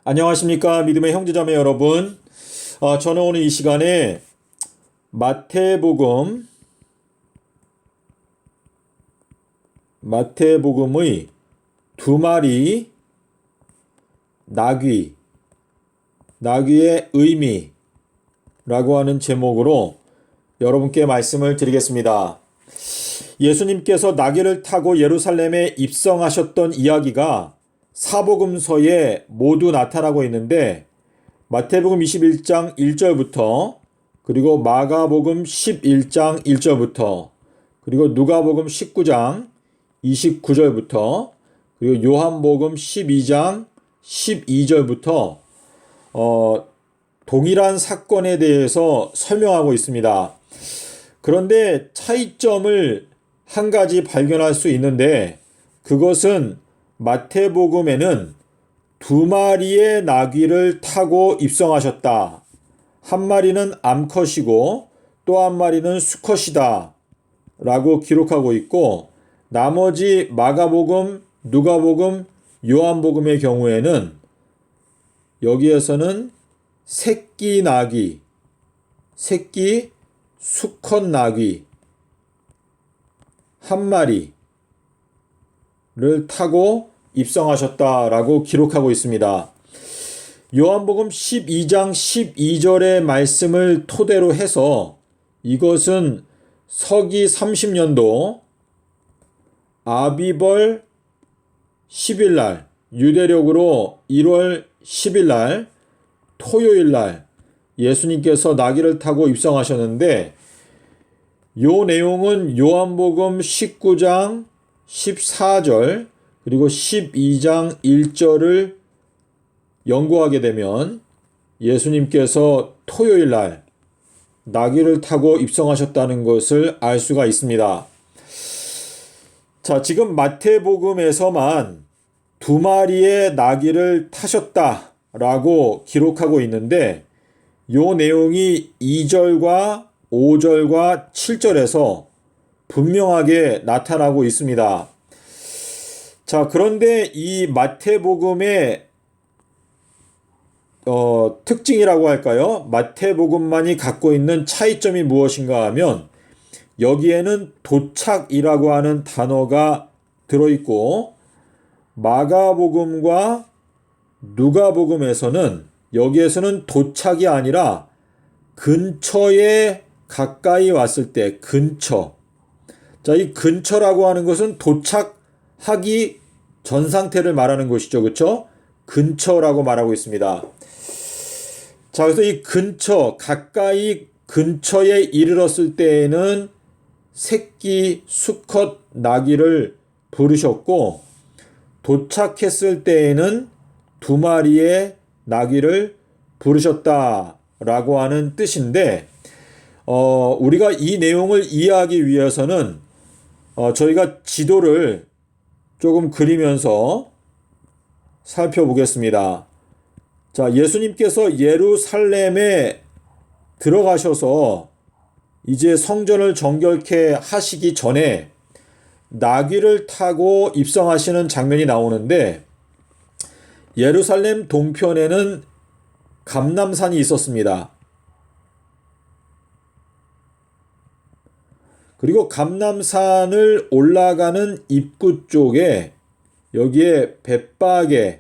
안녕하십니까 믿음의 형제자매 여러분. 저는 오늘 이 시간에 마태복음의 두 마리 나귀의 의미라고 하는 제목으로 여러분께 말씀을 드리겠습니다. 예수님께서 나귀를 타고 예루살렘에 입성하셨던 이야기가 사복음서에 모두 나타나고 있는데, 마태복음 21장 1절부터, 그리고 마가복음 11장 1절부터, 그리고 누가복음 19장 29절부터, 그리고 요한복음 12장 12절부터 동일한 사건에 대해서 설명하고 있습니다. 그런데 차이점을 한 가지 발견할 수 있는데, 그것은 마태복음에는 두 마리의 나귀를 타고 입성하셨다. 한 마리는 암컷이고 또 한 마리는 수컷이다 라고 기록하고 있고, 나머지 마가복음, 누가복음, 요한복음의 경우에는 여기에서는 새끼 수컷 나귀 한 마리를 타고 입성하셨다라고 기록하고 있습니다. 요한복음 12장 12절의 말씀을 토대로 해서 이것은 서기 30년도 아비벌 10일날, 유대력으로 1월 10일날 토요일날 예수님께서 나귀를 타고 입성하셨는데, 요 내용은 요한복음 19장 14절 그리고 12장 1절을 연구하게 되면 예수님께서 토요일날 나귀를 타고 입성하셨다는 것을 알 수가 있습니다. 자, 지금 마태복음에서만 두 마리의 나귀를 타셨다라고 기록하고 있는데, 요 내용이 2절과 5절과 7절에서 분명하게 나타나고 있습니다. 자, 그런데 이 마태복음의 특징이라고 할까요? 마태복음만이 갖고 있는 차이점이 무엇인가 하면, 여기에는 도착이라고 하는 단어가 들어있고, 마가복음과 누가복음에서는 여기에서는 도착이 아니라 근처에 가까이 왔을 때 근처. 자, 이 근처라고 하는 것은 도착하기 전 상태를 말하는 것이죠. 그렇죠? 근처라고 말하고 있습니다. 자, 그래서 이 가까이 근처에 이르렀을 때에는 새끼 수컷 나귀를 부르셨고, 도착했을 때에는 두 마리의 나귀를 부르셨다라고 하는 뜻인데, 우리가 이 내용을 이해하기 위해서는 저희가 지도를 조금 그리면서 살펴보겠습니다. 자, 예수님께서 예루살렘에 들어가셔서 이제 성전을 정결케 하시기 전에 나귀를 타고 입성하시는 장면이 나오는데, 예루살렘 동편에는 감람산이 있었습니다. 그리고 감람산을 올라가는 입구 쪽에 여기에 벳바게가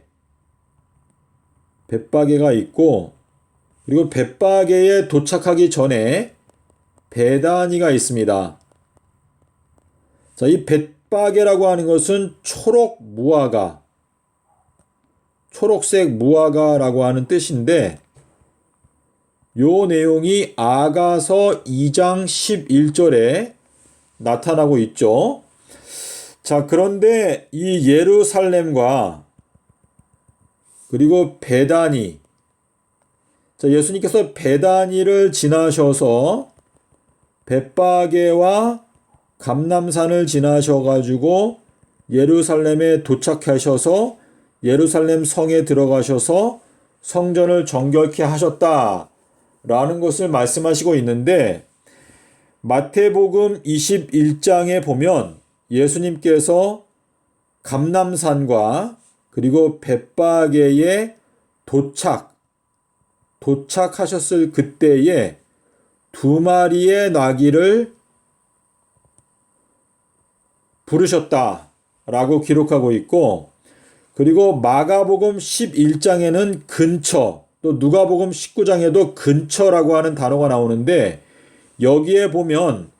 있고, 그리고 벳바게에 도착하기 전에 베다니가 있습니다. 자, 이 벳바게라고 하는 것은 초록색 무화과라고 하는 뜻인데, 요 내용이 아가서 2장 11절에 나타나고 있죠. 자, 그런데 이 예루살렘과 그리고 베다니, 자, 예수님께서 베다니를 지나셔서 벳바게와 감람산을 지나셔가지고 예루살렘에 도착하셔서 예루살렘 성에 들어가셔서 성전을 정결케 하셨다라는 것을 말씀하시고 있는데, 마태복음 21장에 보면 예수님께서 감람산과 그리고 벳바게에 도착하셨을 그때에 두 마리의 나귀를 부르셨다라고 기록하고 있고, 그리고 마가복음 11장에는 근처, 또 누가복음 19장에도 근처라고 하는 단어가 나오는데, 여기에 보면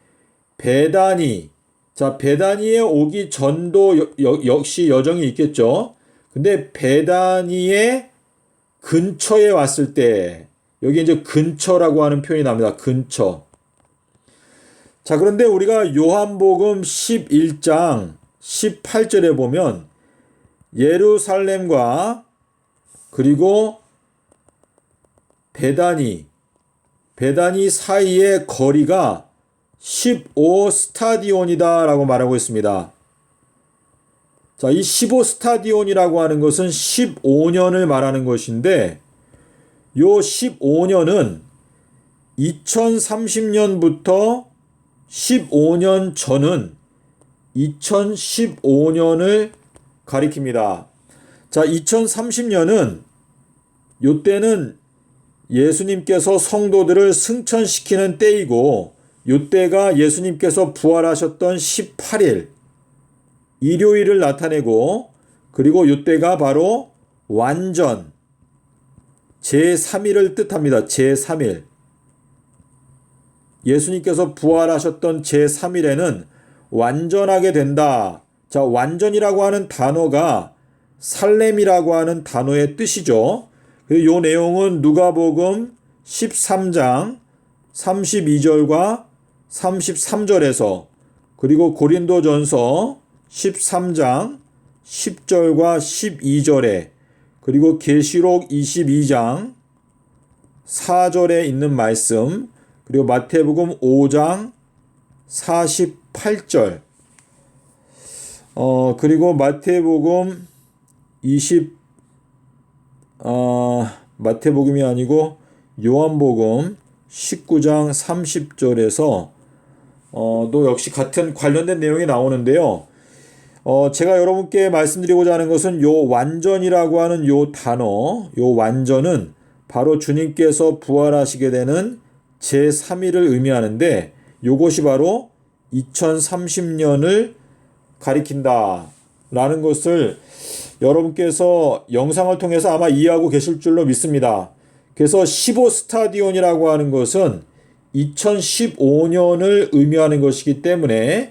베다니, 자, 베다니에 오기 전도 역시 여정이 있겠죠. 근데 베다니의 근처에 왔을 때, 여기 이제 근처라고 하는 표현이 나옵니다. 근처. 자, 그런데 우리가 요한복음 11장 18절에 보면 예루살렘과 그리고 베다니 사이의 거리가 15스타디온이다 라고 말하고 있습니다. 자, 이 15스타디온이라고 하는 것은 15년을 말하는 것인데, 요 15년은 2030년부터 15년 전은 2015년을 가리킵니다. 자, 2030년은 요때는 예수님께서 성도들을 승천시키는 때이고, 요때가 예수님께서 부활하셨던 18일 일요일을 나타내고, 그리고 요때가 바로 완전 제3일을 뜻합니다. 제3일. 예수님께서 부활하셨던 제3일에는 완전하게 된다. 자, 완전이라고 하는 단어가 살렘이라고 하는 단어의 뜻이죠. 그리고 이 내용은 누가복음 13장 32절과 33절에서, 그리고 고린도전서 13장 10절과 12절에, 그리고 계시록 22장 4절에 있는 말씀, 그리고 마태복음 5장 48절, 그리고 마태복음 마태복음이 아니고 요한복음 19장 30절에서 또 역시 같은 관련된 내용이 나오는데요. 제가 여러분께 말씀드리고자 하는 것은 요 완전이라고 하는 요 단어, 요 완전은 바로 주님께서 부활하시게 되는 제3일을 의미하는데, 요것이 바로 2030년을 가리킨다 라는 것을 여러분께서 영상을 통해서 아마 이해하고 계실 줄로 믿습니다. 그래서 15스타디온이라고 하는 것은 2015년을 의미하는 것이기 때문에,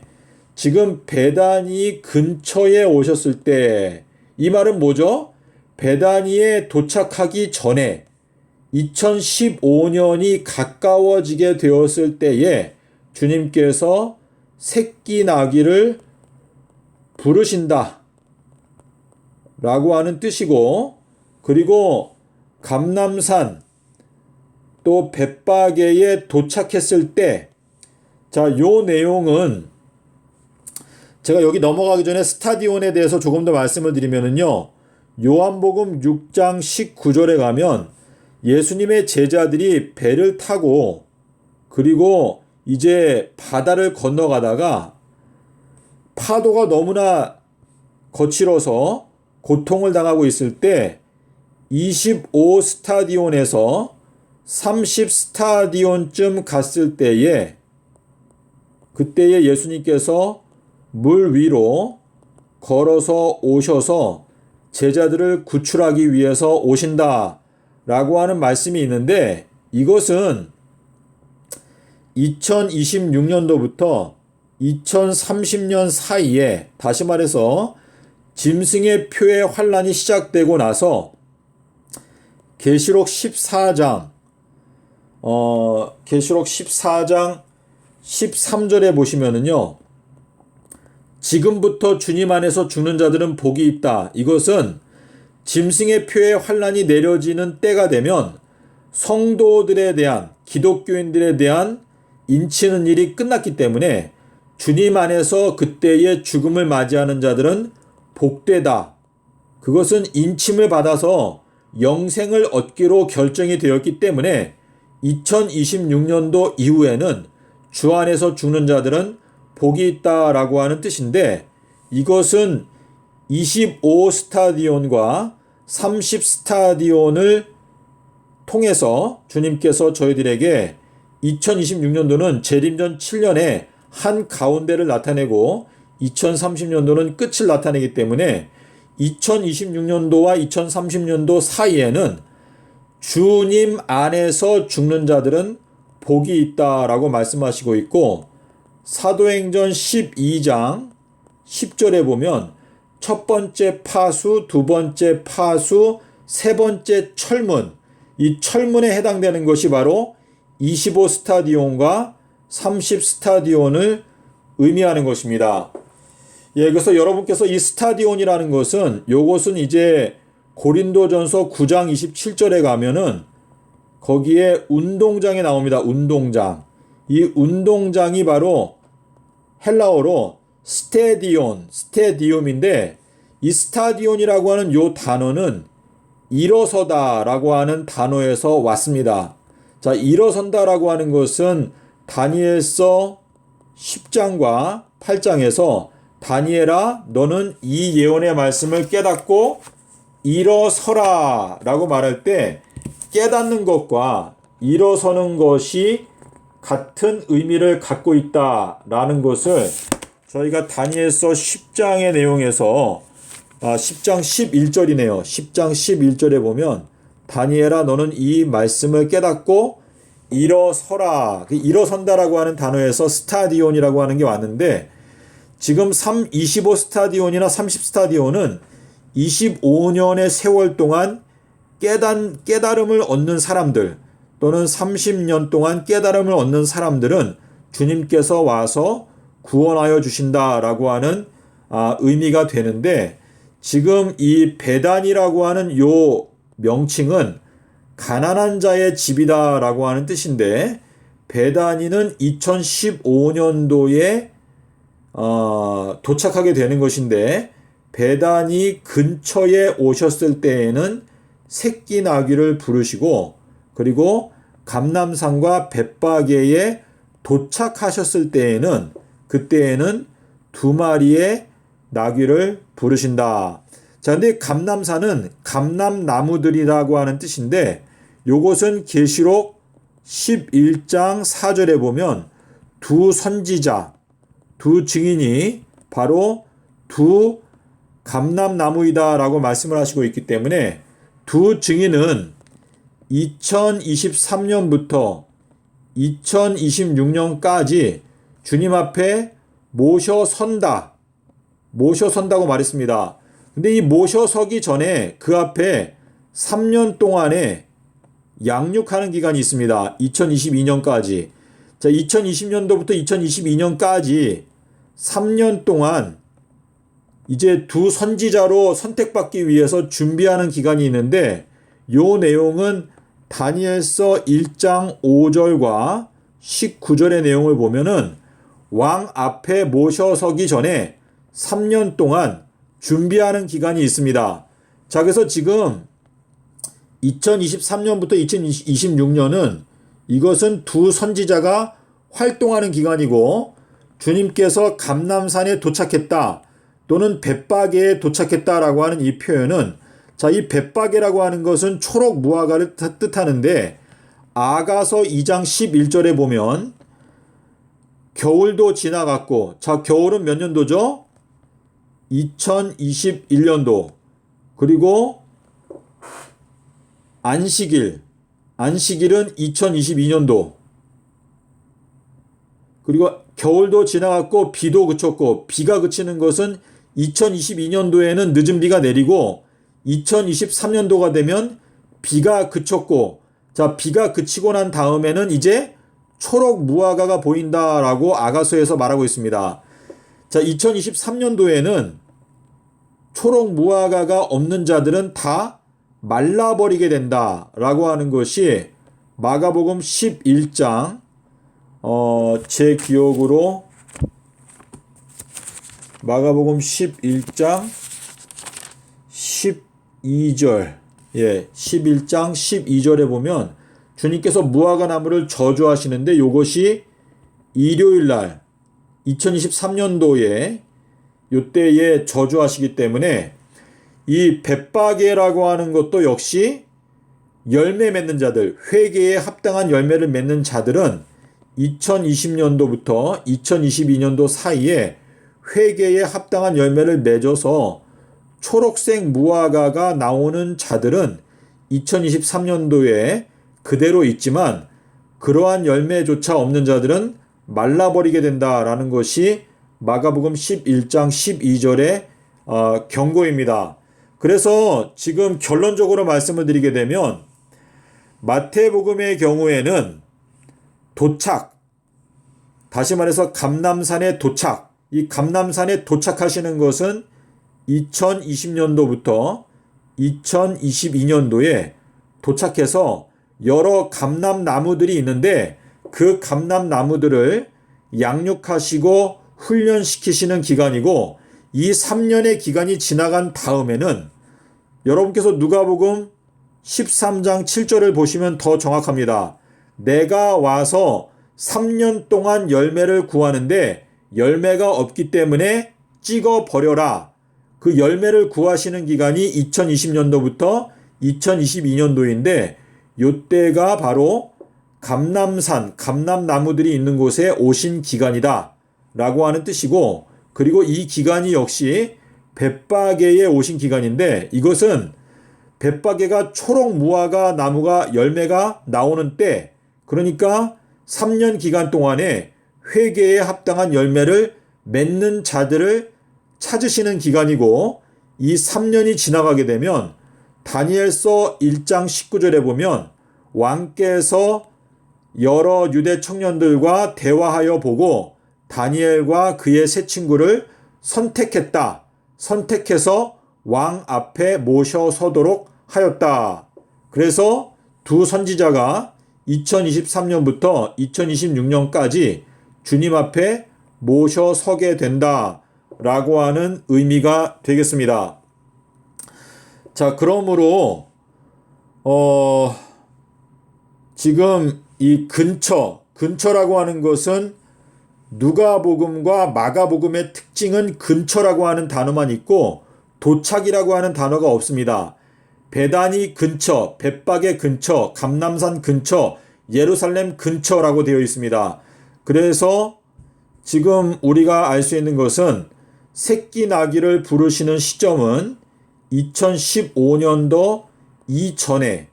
지금 베다니 근처에 오셨을 때, 이 말은 뭐죠? 베다니에 도착하기 전에 2015년이 가까워지게 되었을 때에 주님께서 새끼 나귀를 부르신다 라고 하는 뜻이고, 그리고 감람산 또 벳바게에 도착했을 때, 자, 요 내용은 제가 여기 넘어가기 전에 스타디온에 대해서 조금 더 말씀을 드리면은요, 요한복음 6장 19절에 가면 예수님의 제자들이 배를 타고, 그리고 이제 바다를 건너가다가 파도가 너무나 거칠어서 고통을 당하고 있을 때 25스타디온에서 30스타디온쯤 갔을 때에, 그때에 예수님께서 물 위로 걸어서 오셔서 제자들을 구출하기 위해서 오신다 라고 하는 말씀이 있는데, 이것은 2026년도부터 2030년 사이에, 다시 말해서 짐승의 표의 환란이 시작되고 나서 계시록 14장 13절에 보시면은요, 지금부터 주님 안에서 죽는 자들은 복이 있다. 이것은 짐승의 표의 환란이 내려지는 때가 되면 성도들에 대한, 기독교인들에 대한 인치는 일이 끝났기 때문에 주님 안에서 그때의 죽음을 맞이하는 자들은 복되다. 그것은 인침을 받아서 영생을 얻기로 결정이 되었기 때문에 2026년도 이후에는 주 안에서 죽는 자들은 복이 있다라고 하는 뜻인데, 이것은 25스타디온과 30스타디온을 통해서 주님께서 저희들에게 2026년도는 재림전 7년에 한 가운데를 나타내고 2030년도는 끝을 나타내기 때문에 2026년도와 2030년도 사이에는 주님 안에서 죽는 자들은 복이 있다라고 말씀하시고 있고, 사도행전 12장 10절에 보면 첫 번째 파수, 두 번째 파수, 세 번째 철문, 이 철문에 해당되는 것이 바로 25스타디온과 30스타디온을 의미하는 것입니다. 예, 그래서 여러분께서 이 스타디온이라는 것은, 요것은 이제 고린도전서 9장 27절에 가면은 거기에 운동장에 나옵니다. 운동장. 이 운동장이 바로 헬라어로 스테디움인데, 이 스타디온이라고 하는 요 단어는 일어서다라고 하는 단어에서 왔습니다. 자, 일어선다라고 하는 것은 다니엘서 10장과 8장에서 다니엘아 너는 이 예언의 말씀을 깨닫고 일어서라 라고 말할 때, 깨닫는 것과 일어서는 것이 같은 의미를 갖고 있다라는 것을 저희가 다니엘서 10장의 내용에서 10장 11절이네요. 10장 11절에 보면 다니엘아 너는 이 말씀을 깨닫고 일어서라. 일어선다라고 하는 단어에서 스타디온이라고 하는 게 왔는데, 지금 25 스타디온이나 30 스타디온은 25년의 세월 동안 깨달음을 얻는 사람들, 또는 30년 동안 깨달음을 얻는 사람들은 주님께서 와서 구원하여 주신다라고 하는 의미가 되는데, 지금 이 베단이라고 하는 요 명칭은 가난한 자의 집이다라고 하는 뜻인데, 베다니는 2015년도에 도착하게 되는 것인데, 베다니 근처에 오셨을 때에는 새끼 나귀를 부르시고, 그리고 감람산과 벳바게에 도착하셨을 때에는, 그때에는 2마리의 나귀를 부르신다. 자, 근데 감람산은 감람나무들이라고 하는 뜻인데, 요것은 계시록 11장 4절에 보면 두 선지자, 두 증인이 바로 두 감람나무이다라고 말씀을 하시고 있기 때문에, 두 증인은 2023년부터 2026년까지 주님 앞에 모셔선다고 말했습니다. 근데 이 모셔서기 전에 그 앞에 3년 동안에 양육하는 기간이 있습니다. 2022년까지. 자, 2020년도부터 2022년까지 3년 동안 이제 두 선지자로 선택받기 위해서 준비하는 기간이 있는데, 요 내용은 다니엘서 1장 5절과 19절의 내용을 보면은 왕 앞에 모셔서기 전에 3년 동안 준비하는 기간이 있습니다. 자, 그래서 지금 2023년부터 2026년은 이것은 두 선지자가 활동하는 기간이고, 주님께서 감람산에 도착했다, 또는 벳바게에 도착했다라고 하는 이 표현은, 자, 이 벳바게라고 하는 것은 초록 무화과를 뜻하는데, 아가서 2장 11절에 보면 겨울도 지나갔고, 자, 겨울은 몇 년도죠? 2021년도. 그리고 안식일은 2022년도. 그리고 겨울도 지나갔고 비도 그쳤고, 비가 그치는 것은 2022년도에는 늦은 비가 내리고 2023년도가 되면 비가 그쳤고, 자, 비가 그치고 난 다음에는 이제 초록 무화과가 보인다라고 아가서에서 말하고 있습니다. 자, 2023년도에는 초록 무화과가 없는 자들은 다 말라버리게 된다라고 하는 것이 마가복음 11장, 제 기억으로 마가복음 11장 12절, 11장 12절에 보면 주님께서 무화과 나무를 저주하시는데, 이것이 일요일날 2023년도에 요때에 저주하시기 때문에 이 벳바게라고 하는 것도 역시 열매 맺는 자들, 회개에 합당한 열매를 맺는 자들은 2020년도부터 2022년도 사이에 회개에 합당한 열매를 맺어서 초록색 무화과가 나오는 자들은 2023년도에 그대로 있지만 그러한 열매조차 없는 자들은 말라버리게 된다라는 것이 마가복음 11장 12절의 경고입니다. 그래서 지금 결론적으로 말씀을 드리게 되면 마태복음의 경우에는 도착, 다시 말해서 감람산에 도착, 이 감람산에 도착하시는 것은 2020년도부터 2022년도에 도착해서 여러 감람나무들이 있는데 그 감람나무들을 양육하시고 훈련시키시는 기간이고, 이 3년의 기간이 지나간 다음에는 여러분께서 누가복음 13장 7절을 보시면 더 정확합니다. 내가 와서 3년 동안 열매를 구하는데 열매가 없기 때문에 찍어버려라. 그 열매를 구하시는 기간이 2020년도부터 2022년도인데 이때가 바로 감람산, 감람나무들이 있는 곳에 오신 기간이다 라고 하는 뜻이고, 그리고 이 기간이 역시 벳바게에 오신 기간인데 이것은 벳바게가 초록 무화과 나무가 열매가 나오는 때, 그러니까 3년 기간 동안에 회개에 합당한 열매를 맺는 자들을 찾으시는 기간이고, 이 3년이 지나가게 되면 다니엘서 1장 19절에 보면 왕께서 여러 유대 청년들과 대화하여 보고 다니엘과 그의 세 친구를 선택했다. 선택해서 왕 앞에 모셔서도록 하였다. 그래서 두 선지자가 2023년부터 2026년까지 주님 앞에 모셔서게 된다라고 하는 의미가 되겠습니다. 자, 그러므로 지금 이 근처라고 하는 것은 누가복음과 마가복음의 특징은 근처라고 하는 단어만 있고 도착이라고 하는 단어가 없습니다. 베다니 근처, 벳바게 근처, 감람산 근처, 예루살렘 근처라고 되어 있습니다. 그래서 지금 우리가 알 수 있는 것은 새끼 나귀를 부르시는 시점은 2015년도 이전에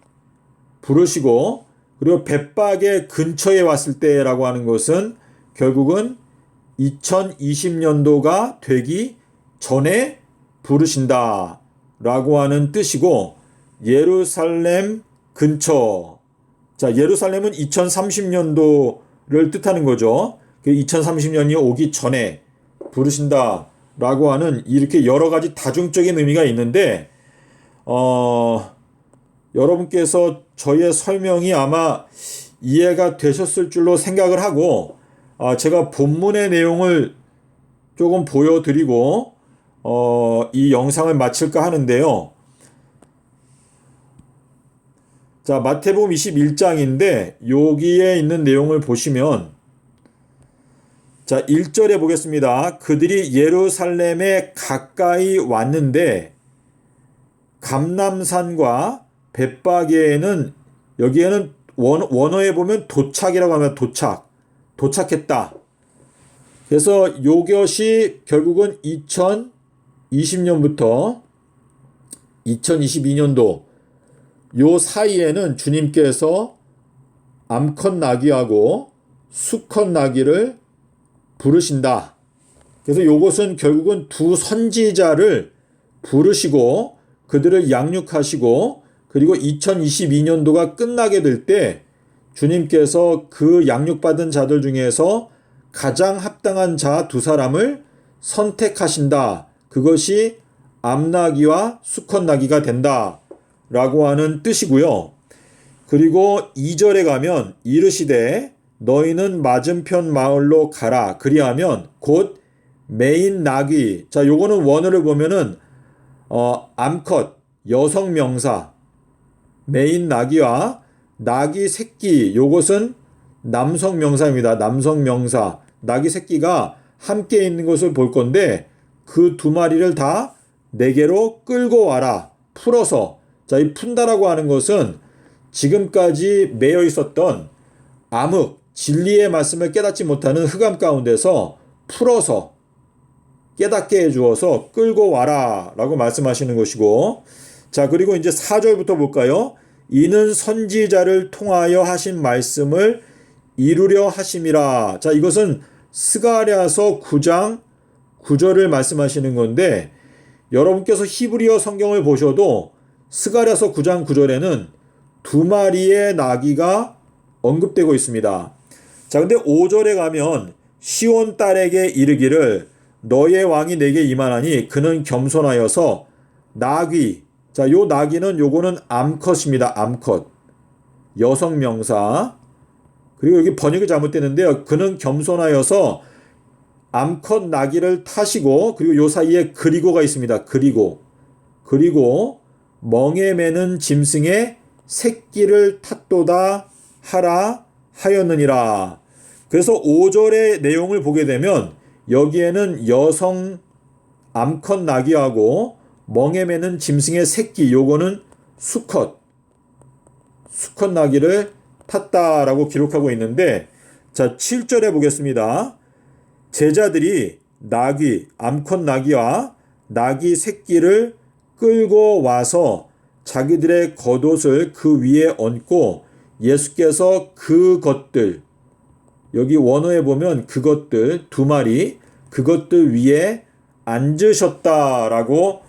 부르시고, 그리고 벳바게 근처에 왔을 때라고 하는 것은 결국은 2020년도가 되기 전에 부르신다 라고 하는 뜻이고, 예루살렘 근처, 자, 예루살렘은 2030년도를 뜻하는 거죠. 2030년이 오기 전에 부르신다 라고 하는 이렇게 여러 가지 다중적인 의미가 있는데, 여러분께서 저의 설명이 아마 이해가 되셨을 줄로 생각을 하고, 제가 본문의 내용을 조금 보여드리고 이 영상을 마칠까 하는데요. 자, 마태복음 21장인데 여기에 있는 내용을 보시면, 자, 1절에 보겠습니다. 그들이 예루살렘에 가까이 왔는데 감람산과 벳바게에는, 여기에는 원어에 보면 도착이라고 하면 도착했다. 그래서 이것이 결국은 2020년부터 2022년도 요 사이에는 주님께서 암컷 나귀하고 수컷 나귀를 부르신다. 그래서 이것은 결국은 두 선지자를 부르시고 그들을 양육하시고, 그리고 2022년도가 끝나게 될 때 주님께서 그 양육받은 자들 중에서 가장 합당한 자 두 사람을 선택하신다. 그것이 암나귀와 수컷나귀가 된다 라고 하는 뜻이고요. 그리고 2절에 가면 이르시되 너희는 맞은편 마을로 가라. 그리하면 곧 메인 나귀. 자, 요거는 원어를 보면은 암컷 여성 명사 메인 나귀와 나귀 새끼, 요것은 남성 명사입니다. 남성 명사 나귀 새끼가 함께 있는 것을 볼 건데 그 두 마리를 다 내게로 끌고 와라. 풀어서. 자, 이 푼다라고 하는 것은 지금까지 매여 있었던 암흑, 진리의 말씀을 깨닫지 못하는 흑암 가운데서 풀어서 깨닫게 해주어서 끌고 와라 라고 말씀하시는 것이고, 자, 그리고 이제 4절부터 볼까요? 이는 선지자를 통하여 하신 말씀을 이루려 하심이라. 자, 이것은 스가랴서 9장 9절을 말씀하시는 건데, 여러분께서 히브리어 성경을 보셔도 스가랴서 9장 9절에는 두 마리의 나귀가 언급되고 있습니다. 자, 근데 5절에 가면 시온 딸에게 이르기를 너의 왕이 내게 임하나니 그는 겸손하여서 나귀. 자, 요 나귀는 요거는 암컷입니다. 암컷. 여성 명사. 그리고 여기 번역이 잘못되는데요. 그는 겸손하여서 암컷 나귀를 타시고, 그리고 요 사이에 그리고가 있습니다. 그리고 멍에 매는 짐승의 새끼를 탔도다 하라 하였느니라. 그래서 5절의 내용을 보게 되면 여기에는 여성 암컷 나귀하고 멍에 매는 짐승의 새끼, 요거는 수컷 나귀를 탔다라고 기록하고 있는데, 자, 7절에 보겠습니다. 제자들이 나귀, 암컷 나귀와 나귀 새끼를 끌고 와서 자기들의 겉옷을 그 위에 얹고 예수께서 그것들, 여기 원어에 보면 그것들 두 마리, 그것들 위에 앉으셨다라고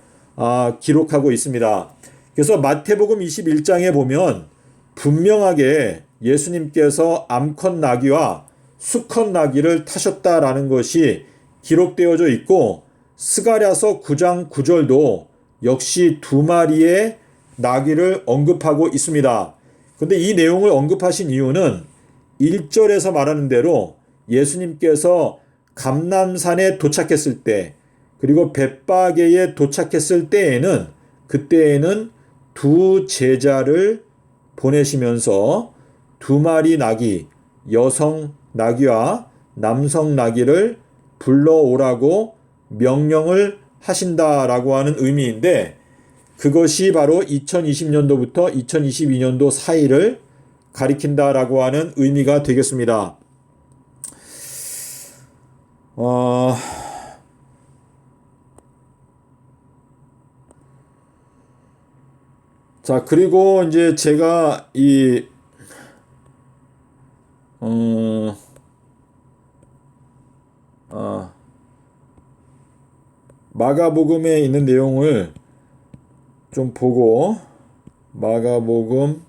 기록하고 있습니다. 그래서 마태복음 21장에 보면 분명하게 예수님께서 암컷 나귀와 수컷 나귀를 타셨다라는 것이 기록되어져 있고, 스가랴서 9장 9절도 역시 두 마리의 나귀를 언급하고 있습니다. 근데 이 내용을 언급하신 이유는 1절에서 말하는 대로 예수님께서 감람산에 도착했을 때, 그리고 벳바게에 도착했을 때에는, 그때에는 두 제자를 보내시면서 두 마리 나귀, 여성 나귀와 남성 나귀를 불러오라고 명령을 하신다라고 하는 의미인데, 그것이 바로 2020년도부터 2022년도 사이를 가리킨다라고 하는 의미가 되겠습니다. 자, 그리고 이제 제가 마가복음에 있는 내용을 좀 보고, 마가복음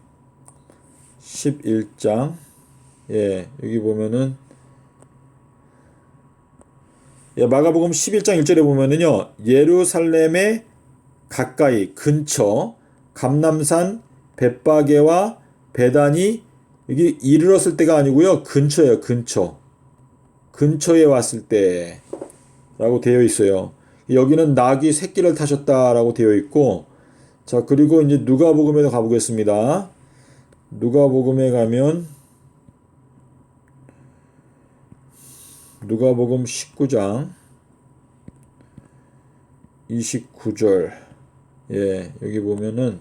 11장, 여기 보면은, 마가복음 11장 1절에 보면은요, 예루살렘의 가까이, 근처, 감람산 벳바게와 베다니, 여기 이르렀을 때가 아니고요, 근처예요. 근처에 왔을 때 라고 되어 있어요. 여기는 나귀 새끼를 타셨다라고 되어 있고, 자, 그리고 이제 누가복음에도 가보겠습니다. 누가복음에 가면 누가복음 19장 29절, 여기 보면은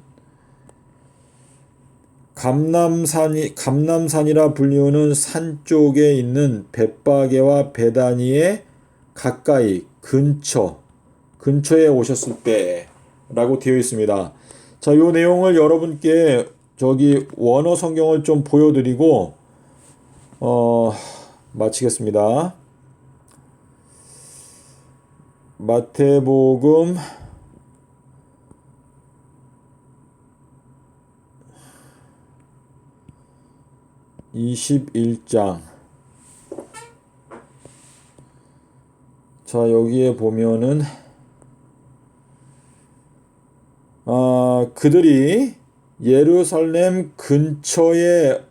감람산이라 불리우는 산 쪽에 있는 벳바게와 베다니의 가까이, 근처에 오셨을 때 라고 되어 있습니다. 자, 요 내용을 여러분께 저기 원어 성경을 좀 보여드리고 마치겠습니다. 마태복음 21장. 자, 여기에 보면은 그들이 예루살렘 근처에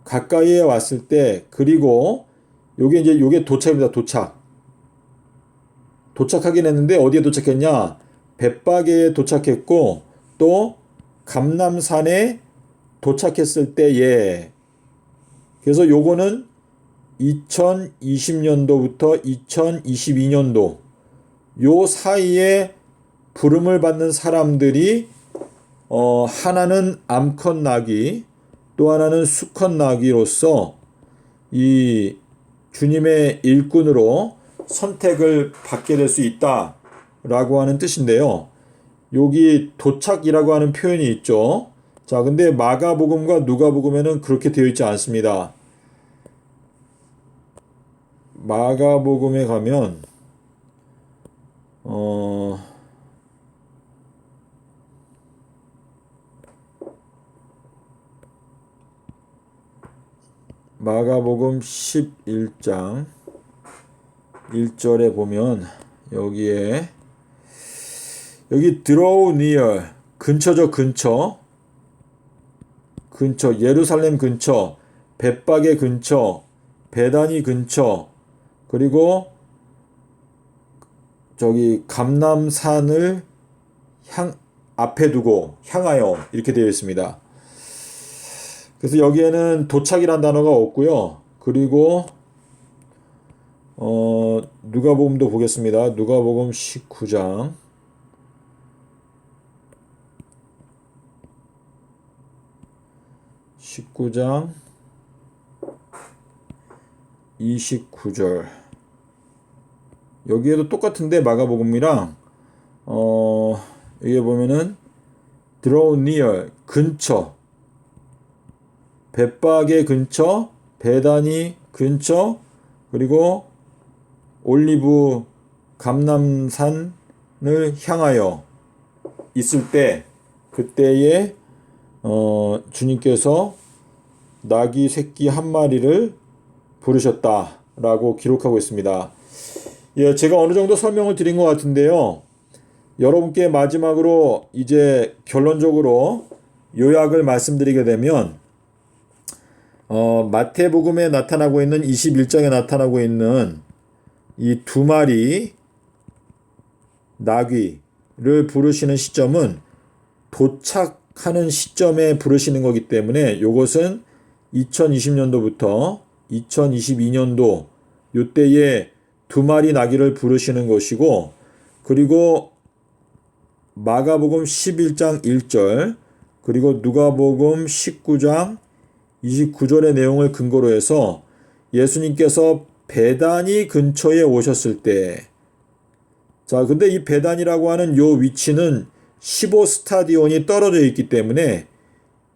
가까이에 왔을 때, 그리고 요게 도착입니다. 도착하긴 했는데 어디에 도착했냐? 벳바게에 도착했고, 또 감람산에 도착했을 때에, 그래서 요거는 2020년도부터 2022년도 요 사이에 부름을 받는 사람들이 하나는 암컷 나귀, 또 하나는 수컷 나귀로서 이 주님의 일꾼으로 선택을 받게 될 수 있다라고 하는 뜻인데요. 여기 도착이라고 하는 표현이 있죠. 자, 근데 마가복음과 누가복음에는 그렇게 되어 있지 않습니다. 마가복음에 가면 마가복음 11장 1절에 보면 여기 draw near 근처죠. 근처 예루살렘 근처, 벳박의 근처, 베다니 근처, 그리고 저기 감람산을 앞에 두고 향하여 이렇게 되어 있습니다. 그래서 여기에는 도착이란 단어가 없고요. 그리고 누가복음도 보겠습니다. 누가복음 19장 29절 여기에도 똑같은데 마가복음이랑 여기에 보면은 draw near 근처, 벳박의 근처, 베다니 근처, 그리고 올리브 감람산을 향하여 있을 때 그때에 주님께서 나귀 새끼 한 마리를 부르셨다라고 기록하고 있습니다. 예, 제가 어느 정도 설명을 드린 것 같은데요. 여러분께 마지막으로 이제 결론적으로 요약을 말씀드리게 되면 마태복음에 나타나고 있는 21장에 나타나고 있는 이 두 마리 나귀를 부르시는 시점은 도착하는 시점에 부르시는 거기 때문에 이것은 2020년도부터 2022년도 요때에 두 마리 나귀를 부르시는 것이고, 그리고 마가복음 11장 1절 그리고 누가복음 19장 29절의 내용을 근거로 해서 예수님께서 베다니 근처에 오셨을 때, 자, 근데 이 베다니라고 하는 요 위치는 15스타디온이 떨어져 있기 때문에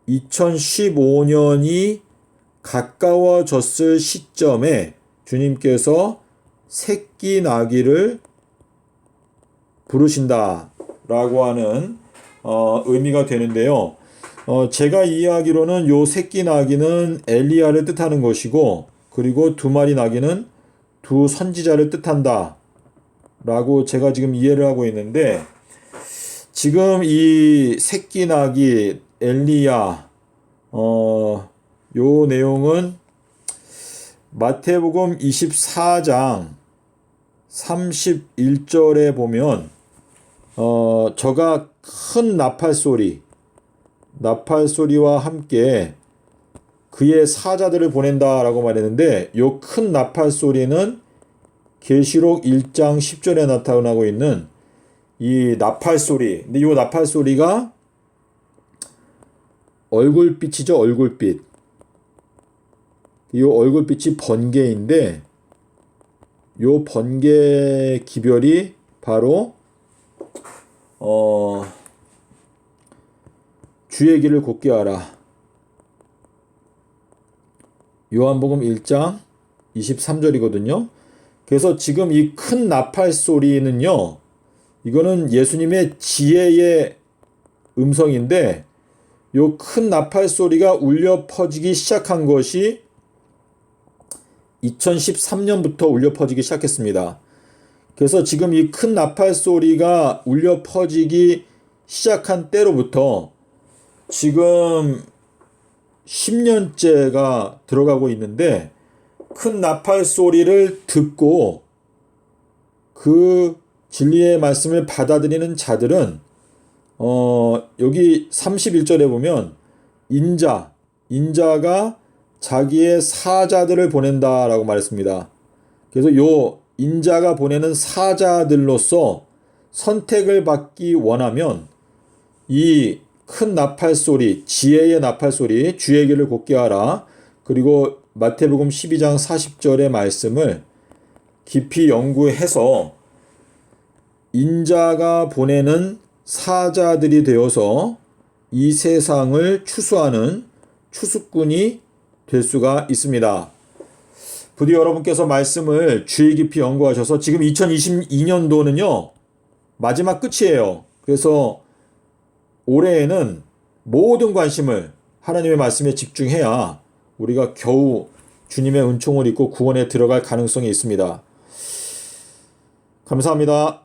2015년이 가까워졌을 시점에 주님께서 새끼 나귀를 부르신다라고 하는 의미가 되는데요. 제가 이해하기로는 요 새끼 나귀는 엘리야를 뜻하는 것이고, 그리고 두 마리 나귀는 두 선지자를 뜻한다 라고 제가 지금 이해를 하고 있는데, 지금 이 새끼 나귀 엘리야 요 내용은 마태복음 24장 31절에 보면 저가 큰 나팔소리와 함께 그의 사자들을 보낸다라고 말했는데, 요 큰 나팔소리는 계시록 1장 10절에 나타나고 있는 이 나팔소리. 근데 이 나팔소리가 얼굴빛이죠. 얼굴빛. 이 얼굴빛이 번개인데, 요 번개 기별이 바로 주의 길을 곧게 하라. 요한복음 1장 23절이거든요. 그래서 지금 이 큰 나팔 소리는요, 이거는 예수님의 지혜의 음성인데, 요 큰 나팔 소리가 울려 퍼지기 시작한 것이 2013년부터 울려 퍼지기 시작했습니다. 그래서 지금 이 큰 나팔 소리가 울려 퍼지기 시작한 때로부터 지금 10년째가 들어가고 있는데, 큰 나팔 소리를 듣고 그 진리의 말씀을 받아들이는 자들은 여기 31절에 보면 인자가 자기의 사자들을 보낸다라고 말했습니다. 그래서 요 인자가 보내는 사자들로서 선택을 받기 원하면 이 큰 나팔소리, 지혜의 나팔소리, 주의 길을 곧게 하라. 그리고 마태복음 12장 40절의 말씀을 깊이 연구해서 인자가 보내는 사자들이 되어서 이 세상을 추수하는 추수꾼이 될 수가 있습니다. 부디 여러분께서 말씀을 주의 깊이 연구하셔서 지금 2022년도는요, 마지막 끝이에요. 그래서 올해에는 모든 관심을 하나님의 말씀에 집중해야 우리가 겨우 주님의 은총을 입고 구원에 들어갈 가능성이 있습니다. 감사합니다.